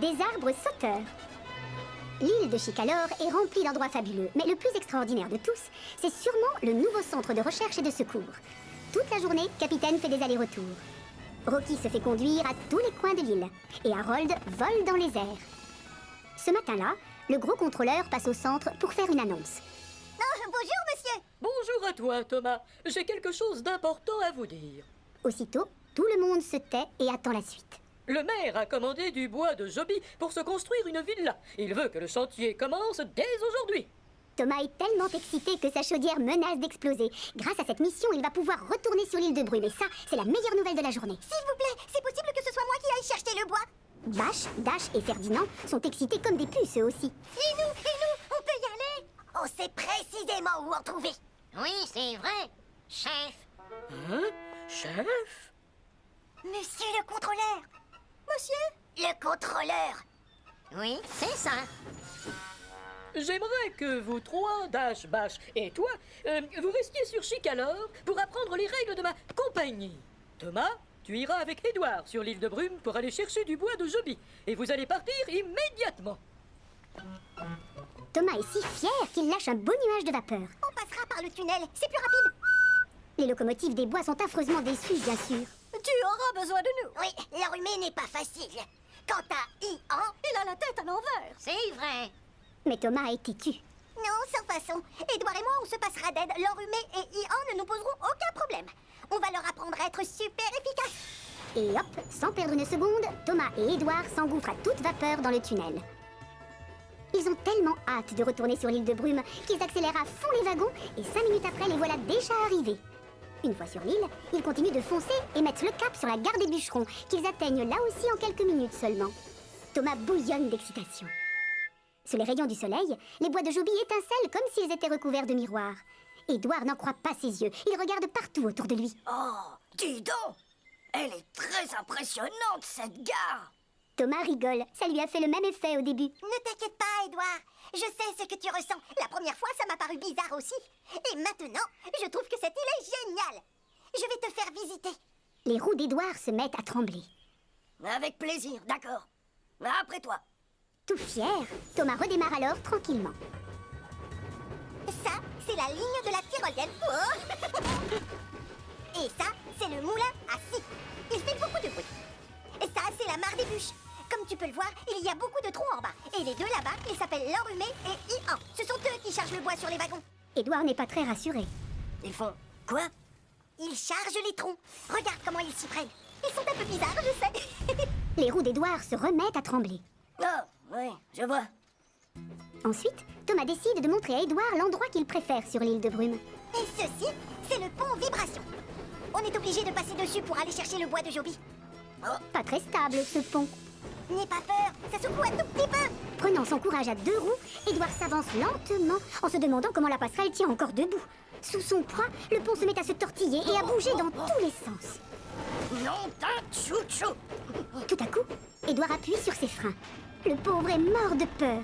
des arbres sauteurs. L'île de Chicalor est remplie d'endroits fabuleux, mais le plus extraordinaire de tous, c'est sûrement le nouveau centre de recherche et de secours. Toute la journée, Capitaine fait des allers-retours. Rocky se fait conduire à tous les coins de l'île, et Harold vole dans les airs. Ce matin-là, le gros contrôleur passe au centre pour faire une annonce. Oh, bonjour, monsieur. Bonjour à toi, Thomas. J'ai quelque chose d'important à vous dire. Aussitôt, tout le monde se tait et attend la suite. Le maire a commandé du bois de Joby pour se construire une villa. Il veut que le chantier commence dès aujourd'hui. Thomas est tellement excité que sa chaudière menace d'exploser. Grâce à cette mission, il va pouvoir retourner sur l'île de Brume. Et ça, c'est la meilleure nouvelle de la journée. S'il vous plaît, c'est possible que ce soit moi qui aille chercher le bois? Bash, Dash et Ferdinand sont excités comme des puces eux aussi. Et nous, on peut y aller? On sait précisément où en trouver. Oui, c'est vrai, chef. Hein? Chef? Monsieur le contrôleur. Monsieur le contrôleur. Oui, c'est ça. J'aimerais que vous trois, Dash, Bash et toi, vous restiez sur Chicalor pour apprendre les règles de ma compagnie. Thomas, tu iras avec Édouard sur l'île de Brume pour aller chercher du bois de Joby. Et vous allez partir immédiatement. Thomas est si fier qu'il lâche un beau nuage de vapeur. On passera par le tunnel, c'est plus rapide. Les locomotives des bois sont affreusement déçues, bien sûr. Tu auras besoin de nous. Oui, l'enrhumé n'est pas facile. Quant à Ian, il a la tête à l'envers. C'est vrai. Mais Thomas est têtu. Non, sans façon. Édouard et moi, on se passera d'aide. L'enrhumé et Ian ne nous poseront aucun problème. On va leur apprendre à être super efficaces. Et hop, sans perdre une seconde, Thomas et Édouard s'engouffrent à toute vapeur dans le tunnel. Ils ont tellement hâte de retourner sur l'île de Brume qu'ils accélèrent à fond les wagons et 5 minutes après, les voilà déjà arrivés. Une fois sur l'île, ils continuent de foncer et mettent le cap sur la gare des bûcherons, qu'ils atteignent là aussi en quelques minutes seulement. Thomas bouillonne d'excitation. Sous les rayons du soleil, les bois de Joby étincellent comme s'ils étaient recouverts de miroirs. Édouard n'en croit pas ses yeux, il regarde partout autour de lui. Oh, dis donc. Elle est très impressionnante, cette gare. Thomas rigole, ça lui a fait le même effet au début. Ne t'inquiète pas, Édouard. Je sais ce que tu ressens. La première fois, ça m'a paru bizarre aussi. Et maintenant, je trouve que cette île est géniale. Je vais te faire visiter. Les roues d'Édouard se mettent à trembler. Avec plaisir, d'accord. Après toi. Tout fier, Thomas redémarre alors tranquillement. Ça, c'est la ligne de la tyrolienne. Oh. Et ça, c'est le moulin à scie. Il fait beaucoup de bruit. Et ça, c'est la mare des bûches. Comme tu peux le voir, il y a beaucoup de trous en bas. Et les deux là-bas, ils s'appellent l'enrhumé et Ian. Ce sont eux qui chargent le bois sur les wagons. Édouard n'est pas très rassuré. Ils font quoi? Ils chargent les troncs. Regarde comment ils s'y prennent. Ils sont un peu bizarres, je sais. Les roues d'Édouard se remettent à trembler. Oh, oui, je vois. Ensuite, Thomas décide de montrer à Édouard l'endroit qu'il préfère sur l'île de Brume. Et ceci, c'est le pont Vibration. On est obligé de passer dessus pour aller chercher le bois de Joby. Pas très stable, ce pont. N'aie pas peur, ça secoue un tout petit peu. Prenant son courage à 2 roues, Édouard s'avance lentement en se demandant comment la passerelle tient encore debout. Sous son poids, le pont se met à se tortiller et à bouger dans tous les sens. Non, t'as chouchou. Tout à coup, Édouard appuie sur ses freins. Le pauvre est mort de peur.